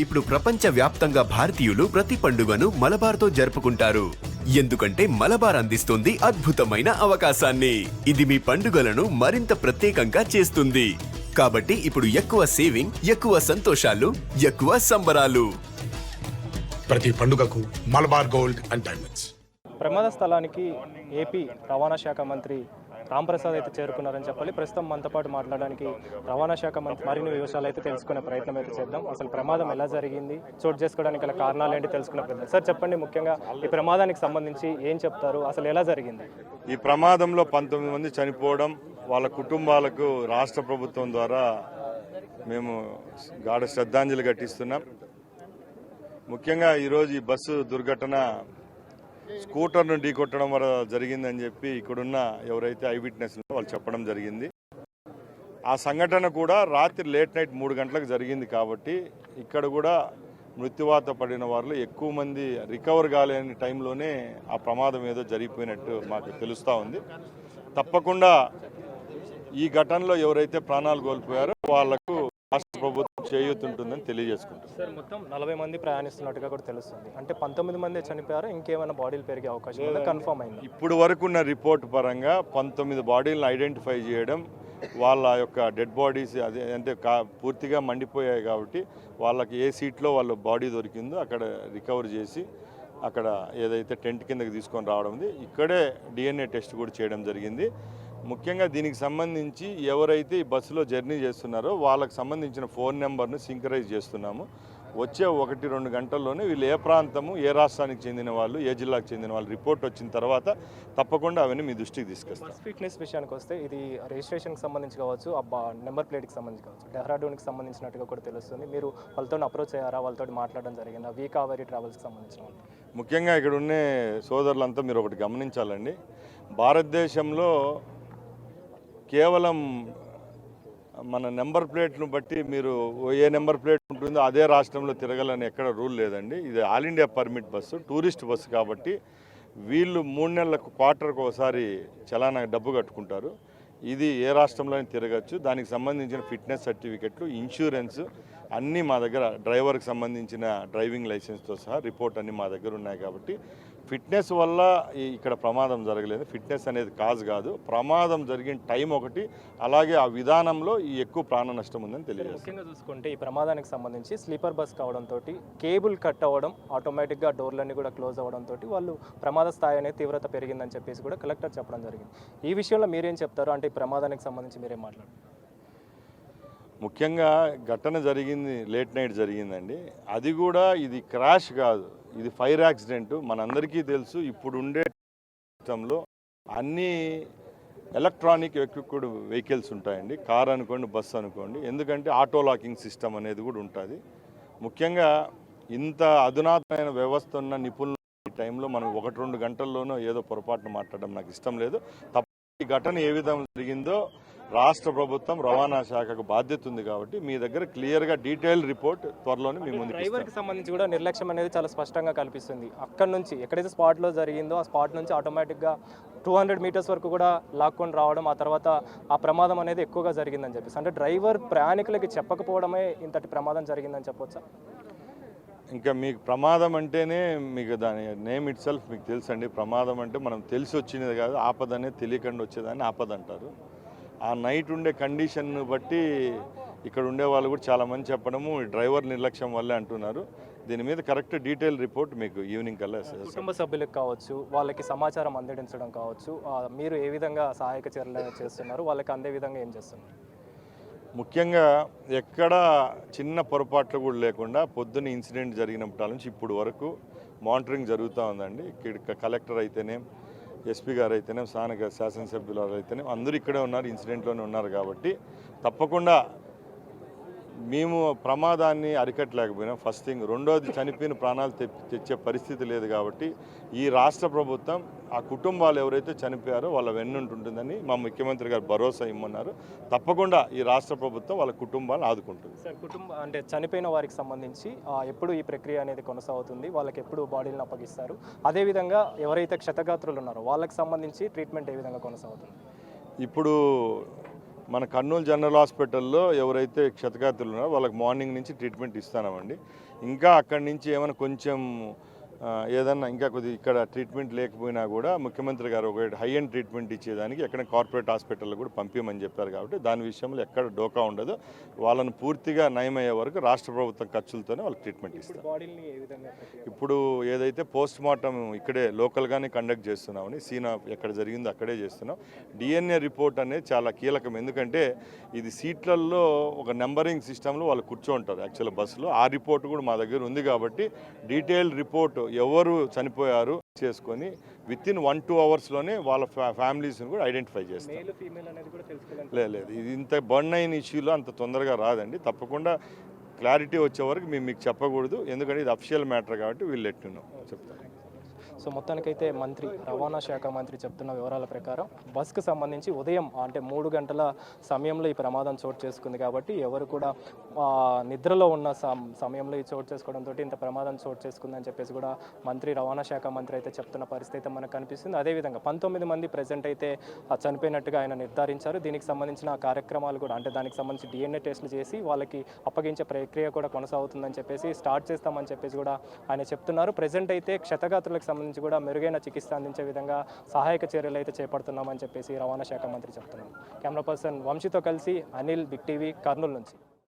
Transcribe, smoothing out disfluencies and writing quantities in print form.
ఇప్పుడు ప్రపంచ వ్యాప్తంగా భారతీయులు ప్రతి పండుగను మలబార్తో జరుపుకుంటారు. ఎందుకంటే మలబార్ అందిస్తుంది అద్భుతమైన అవకాశాన్ని. ఇది మీ పండుగలను మరింత ప్రత్యేకంగా చేస్తుంది. కాబట్టి ఇప్పుడు ఎక్కువ సేవింగ్, ఎక్కువ సంతోషాలు, ఎక్కువ సంబరాలు. ప్రతి పండుగకు మలబార్ గోల్డ్ అండ్ డైమండ్స్. ప్రమాద స్థలానికి ఏపీ రవాణా శాఖ మంత్రి రాంప్రసాద్ అయితే చేరుకున్నారని చెప్పాలి. ప్రస్తుతం మనతో పాటు మాట్లాడడానికి రవాణా శాఖ మంత్రి మరిన్ని విషయాలు అయితే తెలుసుకునే ప్రయత్నం అయితే చేద్దాం. అసలు ప్రమాదం ఎలా జరిగింది, చోటు చేసుకోవడానికి గల కారణాలు ఏంటి తెలుసుకునే ప్రయత్నం. సార్ చెప్పండి, ముఖ్యంగా ఈ ప్రమాదానికి సంబంధించి ఏం చెప్తారు, అసలు ఎలా జరిగింది? ఈ ప్రమాదంలో 19 మంది చనిపోవడం, వాళ్ళ కుటుంబాలకు రాష్ట్ర ప్రభుత్వం ద్వారా మేము గాఢ శ్రద్ధాంజలి ఘటిస్తున్నాం. ముఖ్యంగా ఈరోజు ఈ బస్సు దుర్ఘటన స్కూటర్ను ఢీకొట్టడం వల్ల జరిగిందని చెప్పి ఇక్కడున్న ఎవరైతే ఐ విట్నెస్ వాళ్ళు చెప్పడం జరిగింది. ఆ సంఘటన కూడా రాత్రి లేట్ నైట్ 3 గంటలకు జరిగింది కాబట్టి ఇక్కడ కూడా మృత్యువాత పడిన వాళ్ళు ఎక్కువ మంది రికవర్ కాలేని టైంలోనే ఆ ప్రమాదం ఏదో జరిగిపోయినట్టు మాకు తెలుస్తూ ఉంది. తప్పకుండా ఈ ఘటనలో ఎవరైతే ప్రాణాలు కోల్పోయారో వాళ్లకు రాష్ట్ర ప్రభుత్వం చేయూతుంటుందని తెలియజేసుకుంటారు. సార్ మొత్తం 40 మంది ప్రయాణిస్తున్నట్టుగా కూడా తెలుస్తుంది. అంటే 19 మంది చనిపోయారు, ఇంకేమైనా బాడీలు పెరిగే అవకాశం ఉందా? కన్ఫర్మ్ అయింది? ఇప్పుడు వరకున్న రిపోర్ట్ పరంగా 19 బాడీలను ఐడెంటిఫై చేయడం, వాళ్ళ యొక్క డెడ్ బాడీస్ అదే అంటే పూర్తిగా మండిపోయాయి కాబట్టి వాళ్ళకి ఏ సీట్లో వాళ్ళ బాడీ దొరికిందో అక్కడ రికవర్ చేసి అక్కడ ఏదైతే టెంట్ కిందకి తీసుకొని రావడం ఉంది. ఇక్కడే DNA టెస్ట్ కూడా చేయడం జరిగింది. ముఖ్యంగా దీనికి సంబంధించి ఎవరైతే ఈ బస్సులో జర్నీ చేస్తున్నారో వాళ్ళకి సంబంధించిన ఫోన్ నెంబర్ను సింక్రైజ్ చేస్తున్నాము. వచ్చే 1-2 గంటల్లోనే వీళ్ళు ఏ ప్రాంతము, ఏ రాష్ట్రానికి చెందిన వాళ్ళు, ఏ జిల్లాకు చెందిన వాళ్ళు రిపోర్ట్ వచ్చిన తర్వాత తప్పకుండా అవన్నీ మీ దృష్టికి తీసుకొస్తాం. ఫిట్నెస్ విషయానికి వస్తే ఇది రిజిస్ట్రేషన్కి సంబంధించి కావచ్చు, నెంబర్ ప్లేట్కి సంబంధించి కావచ్చు, డెహ్రాడూన్కి సంబంధించినట్టుగా కూడా తెలుస్తుంది. మీరు వాళ్ళతో అప్రోచ్ అయ్యారా, వాళ్ళతో మాట్లాడడం జరిగిందా? వీకావరి ట్రావెల్స్కి సంబంధించిన వాళ్ళు ముఖ్యంగా ఇక్కడ ఉండే సోదరులంతా మీరు ఒకటి గమనించాలండి. భారతదేశంలో కేవలం మన నెంబర్ ప్లేట్ను బట్టి మీరు ఏ నెంబర్ ప్లేట్ ఉంటుందో అదే రాష్ట్రంలో తిరగాలని ఎక్కడ రూల్ లేదండి. ఇది all India permit bus, tourist bus కాబట్టి వీళ్ళు 3 నెలలకు క్వార్టర్కి ఒకసారి చలానా డబ్బు కట్టుకుంటారు. ఇది ఏ రాష్ట్రంలోనే తిరగచ్చు. దానికి సంబంధించిన ఫిట్నెస్ సర్టిఫికెట్లు, ఇన్సూరెన్స్ అన్నీ మా దగ్గర, డ్రైవర్కి సంబంధించిన డ్రైవింగ్ లైసెన్స్తో సహా రిపోర్ట్ అన్నీ మా దగ్గర ఉన్నాయి కాబట్టి ఫిట్నెస్ వల్ల ఇక్కడ ప్రమాదం జరగలేదు. ఫిట్నెస్ అనేది కాజ్ కాదు, ప్రమాదం జరిగిన టైం ఒకటి, అలాగే ఆ విధానంలో ఈ ఎక్కువ ప్రాణ నష్టం ఉందని తెలియదు. ముఖ్యంగా చూసుకుంటే ఈ ప్రమాదానికి సంబంధించి స్లీపర్ బస్ కావడంతో కేబుల్ కట్ అవ్వడం, ఆటోమేటిక్గా డోర్లన్నీ కూడా క్లోజ్ అవ్వడంతో వాళ్ళు ప్రమాద స్థాయి అనేది తీవ్రత పెరిగిందని చెప్పేసి కూడా కలెక్టర్ చెప్పడం జరిగింది. ఈ విషయంలో మీరేం చెప్తారు? అంటే ఈ ప్రమాదానికి సంబంధించి మీరేం మాట్లాడారు? ముఖ్యంగా ఘటన జరిగింది లేట్ నైట్ జరిగిందండి. అది కూడా ఇది క్రాష్ కాదు, ఇది ఫైర్ యాక్సిడెంట్. మనందరికీ తెలుసు ఇప్పుడు ఉండే సిస్టంలో అన్ని ఎలక్ట్రానిక్ ఎక్విప్డ్ వెహికల్స్ ఉంటాయండి. కార్ అనుకోండి, బస్సు అనుకోండి. ఎందుకంటే ఆటో లాకింగ్ సిస్టమ్ అనేది కూడా ఉంటుంది. ముఖ్యంగా ఇంత అధునాతనమైన వ్యవస్థ ఉన్న నిపుణులు ఈ టైంలో మనం 1-2 గంటల్లోనో ఏదో పొరపాటును మాట్లాడడం నాకు ఇష్టం లేదు. ఈ ఘటన ఏ విధంగా జరిగిందో రాష్ట్ర ప్రభుత్వం రవాణా శాఖకు బాధ్యత ఉంది కాబట్టి మీ దగ్గర క్లియర్గా డీటెయిల్ రిపోర్ట్ త్వరలోనే మీ ముందు. డ్రైవర్కి సంబంధించి కూడా నిర్లక్ష్యం అనేది చాలా స్పష్టంగా కనిపిస్తుంది. అక్కడ నుంచి ఎక్కడైతే స్పాట్లో జరిగిందో ఆ స్పాట్ నుంచి ఆటోమేటిక్గా 200 మీటర్స్ వరకు కూడా లాక్కొని రావడం, ఆ తర్వాత ఆ ప్రమాదం అనేది ఎక్కువగా జరిగిందని చెప్పేసి, అంటే డ్రైవర్ ప్రయాణికులకి చెప్పకపోవడమే ఇంతటి ప్రమాదం జరిగిందని చెప్పొచ్చా? ఇంకా మీకు ప్రమాదం అంటేనే మీకు దాని నేమ్ ఇట్ సెల్ఫ్ మీకు తెలుసండి. ప్రమాదం అంటే మనం తెలిసి వచ్చినది కాదు, ఆపద అనేది తెలియకుండా వచ్చేదాన్ని ఆపద అంటారు. ఆ నైట్ ఉండే కండిషన్ను బట్టి ఇక్కడ ఉండే వాళ్ళు కూడా చాలామంది చెప్పడము డ్రైవర్ నిర్లక్ష్యం వల్లే అంటున్నారు. దీని మీద కరెక్ట్ డీటెయిల్ రిపోర్ట్ మీకు ఈవినింగ్ కల్లా. కుటుంబ సభ్యులకు కావచ్చు, వాళ్ళకి సమాచారం అందించడం కావచ్చు, మీరు ఏ విధంగా సహాయక చర్యలు చేస్తున్నారు, వాళ్ళకి అందే విధంగా ఏం చేస్తున్నారు? ముఖ్యంగా ఎక్కడ చిన్న పొరపాట్లు కూడా లేకుండా పొద్దున్న ఇన్సిడెంట్ జరిగినప్పటి నుంచి ఇప్పుడు వరకు మానిటరింగ్ జరుగుతూ ఉందండి. ఇక్కడ కలెక్టర్ అయితేనే, ఎస్పీ గారు అయితేనే, స్థానిక శాసనసభ్యులు అయితేనే అందరూ ఇక్కడే ఉన్నారు, ఇన్సిడెంట్లోనే ఉన్నారు కాబట్టి తప్పకుండా మేము ప్రమాదాన్ని అరికట్టలేకపోయినాం ఫస్ట్ థింగ్. రెండోది చనిపోయిన ప్రాణాలు తెచ్చే పరిస్థితి లేదు కాబట్టి ఈ రాష్ట్ర ప్రభుత్వం ఆ కుటుంబాలు ఎవరైతే చనిపోయారో వాళ్ళ వెన్నుంటుందని మా ముఖ్యమంత్రి గారు భరోసా ఇమ్మన్నారు. తప్పకుండా ఈ రాష్ట్ర ప్రభుత్వం వాళ్ళ కుటుంబాలను ఆదుకుంటుంది. సార్, అంటే చనిపోయిన వారికి సంబంధించి ఎప్పుడు ఈ ప్రక్రియ అనేది కొనసాగుతుంది, వాళ్ళకి ఎప్పుడు బాడీలను అప్పగిస్తారు, అదేవిధంగా ఎవరైతే క్షతగాత్రులు ఉన్నారో వాళ్ళకి సంబంధించి ట్రీట్మెంట్ ఏ విధంగా కొనసాగుతుంది? ఇప్పుడు మన కర్నూలు జనరల్ హాస్పిటల్లో ఎవరైతే క్షతగాత్రులు ఉన్నారో వాళ్ళకి మార్నింగ్ నుంచి ట్రీట్మెంట్ ఇస్తామండి. ఇంకా అక్కడి నుంచి ఏమైనా కొంచెం ఏదన్నా ఇంకా కొద్దిగా ఇక్కడ ట్రీట్మెంట్ లేకపోయినా కూడా ముఖ్యమంత్రి గారు ఒక హై ఎండ్ ట్రీట్మెంట్ ఇచ్చేదానికి ఎక్కడ కార్పొరేట్ హాస్పిటల్లో కూడా పంపించమని చెప్పారు. కాబట్టి దాని విషయంలో ఎక్కడ డోకా ఉండదు. వాళ్ళను పూర్తిగా నయమయ్యే వరకు రాష్ట్ర ప్రభుత్వం ఖర్చులతోనే వాళ్ళకి ట్రీట్మెంట్ ఇస్తారు. బాడీని ఏ విధంగా ఇప్పుడు ఏదైతే పోస్ట్ మార్టం ఇక్కడే లోకల్గానే కండక్ట్ చేస్తున్నామని సీన్ ఎక్కడ జరిగిందో అక్కడే చేస్తున్నాం. డిఎన్ఏ రిపోర్ట్ అనేది చాలా కీలకం. ఎందుకంటే ఇది సీట్లలో ఒక నెంబరింగ్ సిస్టంలో వాళ్ళు కూర్చోంటారు యాక్చువల్ బస్సులో. ఆ రిపోర్ట్ కూడా మా దగ్గర ఉంది. కాబట్టి డీటెయిల్ రిపోర్ట్ ఎవరు చనిపోయారు చేసుకొని విత్ ఇన్ 1-2 అవర్స్లోనే వాళ్ళ ఫ్యామిలీస్ని కూడా ఐడెంటిఫై చేస్తారు. మేల్ ఫీమేల్ అనేది కూడా తెలుసుకోవాలి. లేదు ఇది ఇంత బర్న్ అయిన ఇష్యూలో అంత తొందరగా రాదండి. తప్పకుండా క్లారిటీ వచ్చే వరకు మేము మీకు చెప్పకూడదు. ఎందుకంటే ఇది అఫిషియల్ మ్యాటర్ కాబట్టి వీళ్ళు ఎట్టున్నాం చెప్తాను. సో మొత్తానికైతే మంత్రి రవాణా శాఖ మంత్రి చెప్తున్న వివరాల ప్రకారం బస్కు సంబంధించి ఉదయం అంటే 3 గంటల సమయంలో ఈ ప్రమాదం చోటు చేసుకుంది. కాబట్టి ఎవరు కూడా నిద్రలో ఉన్న సమయంలో ఈ చోటు చేసుకోవడంతో ఇంత ప్రమాదం చోటు చేసుకుందని చెప్పేసి కూడా మంత్రి రవాణా శాఖ మంత్రి అయితే చెప్తున్న పరిస్థితి అయితే మనకు కనిపిస్తుంది. అదేవిధంగా 19 మంది ప్రజెంట్ అయితే చనిపోయినట్టుగా ఆయన నిర్ధారించారు. దీనికి సంబంధించిన కార్యక్రమాలు కూడా అంటే దానికి సంబంధించి డిఎన్ఏ టెస్టులు చేసి వాళ్ళకి అప్పగించే ప్రక్రియ కూడా కొనసాగుతుందని చెప్పేసి స్టార్ట్ చేస్తామని చెప్పేసి కూడా ఆయన చెప్తున్నారు. ప్రజెంట్ అయితే క్షతగాత్రులకు సంబంధించి కూడా మెరుగైన చికిత్స అందించే విధంగా సహాయక చర్యలు అయితే చేపడుతున్నామని చెప్పేసి రవాణా శాఖ మంత్రి చెప్తున్నారు. కెమెరా పర్సన్ వంశీతో కలిసి అనిల్, బిగ్ టీవీ, కర్నూలు నుంచి.